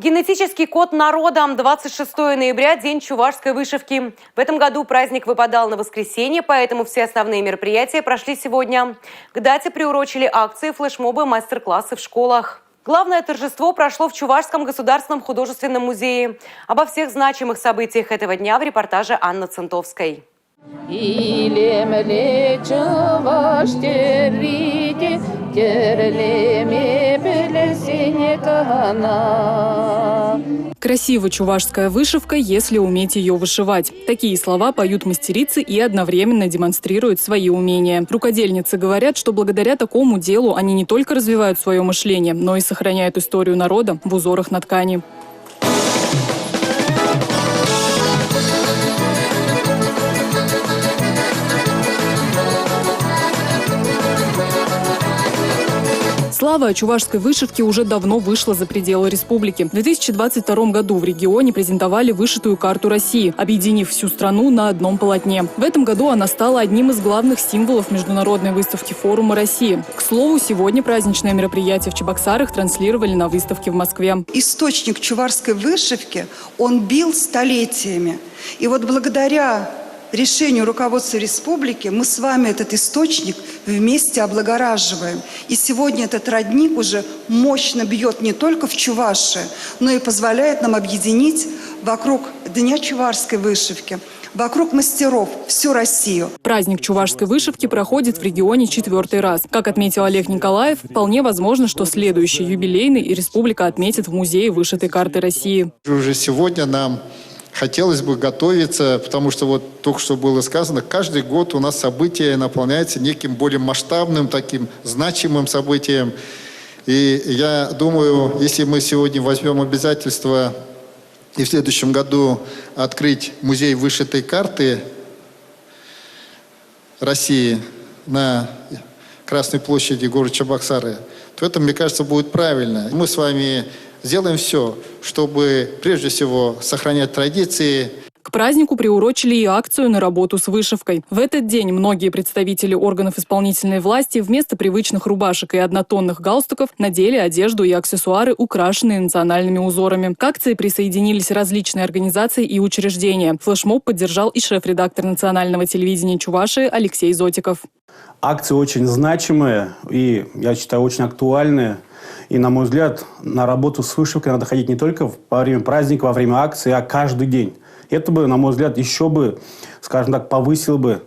Генетический код народа. 26 ноября – День чувашской вышивки. В этом году праздник выпадал на воскресенье, поэтому все основные мероприятия прошли сегодня. К дате приурочили акции, флешмобы, мастер-классы в школах. Главное торжество прошло в Чувашском государственном художественном музее. Обо всех значимых событиях этого дня в репортаже Анны Центовской. Красива чувашская вышивка, если уметь ее вышивать. Такие слова поют мастерицы и одновременно демонстрируют свои умения. Рукодельницы говорят, что благодаря такому делу они не только развивают свое мышление, но и сохраняют историю народа в узорах на ткани. Слава о чувашской вышивке уже давно вышла за пределы республики. В 2022 году в регионе презентовали вышитую карту России, объединив всю страну на одном полотне. В этом году она стала одним из главных символов международной выставки форума России. К слову, сегодня праздничное мероприятие в Чебоксарах транслировали на выставке в Москве. Источник чувашской вышивки, он бил столетиями. И вот благодаря решению руководства республики мы с вами этот источник вместе облагораживаем. И сегодня этот родник уже мощно бьет не только в Чувашии, но и позволяет нам объединить вокруг Дня чувашской вышивки, вокруг мастеров всю Россию. Праздник чувашской вышивки проходит в регионе 4-й раз. Как отметил Олег Николаев, вполне возможно, что следующий юбилейный и республика отметит в музее вышитой карты России. Уже сегодня нам хотелось бы готовиться, потому что вот только что было сказано, каждый год у нас событие наполняется неким более масштабным, таким значимым событием. И я думаю, если мы сегодня возьмем обязательство и в следующем году открыть музей вышитой карты России на Красной площади города Чебоксары, то это, мне кажется, будет правильно. Мы с вами сделаем все, чтобы, прежде всего, сохранять традиции. К празднику приурочили и акцию на работу с вышивкой. В этот день многие представители органов исполнительной власти вместо привычных рубашек и однотонных галстуков надели одежду и аксессуары, украшенные национальными узорами. К акции присоединились различные организации и учреждения. Флешмоб поддержал и шеф-редактор национального телевидения Чувашии Алексей Зотиков. Акции очень значимые и, я считаю, очень актуальные. И, на мой взгляд, на работу с вышивкой надо ходить не только во время праздника, во время акции, а каждый день. Это бы, на мой взгляд, еще бы, скажем так, повысило бы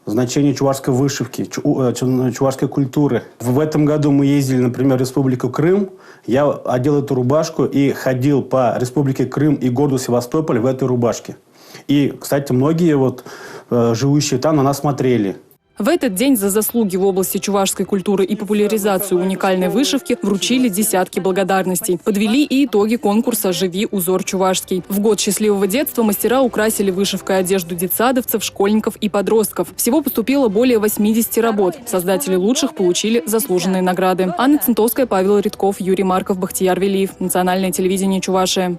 значение чувашской вышивки, чувашской культуры. В этом году мы ездили, например, в Республику Крым. Я одел эту рубашку и ходил по Республике Крым и городу Севастополь в этой рубашке. И, кстати, многие живущие там на нас смотрели. В этот день за заслуги в области чувашской культуры и популяризацию уникальной вышивки вручили десятки благодарностей. Подвели и итоги конкурса «Живи узор чувашский». В год счастливого детства мастера украсили вышивкой одежду детсадовцев, школьников и подростков. Всего поступило более 80 работ. Создатели лучших получили заслуженные награды. Анна Центовская, Павел Редков, Юрий Марков, Бахтияр Велиев. Национальное телевидение Чувашии.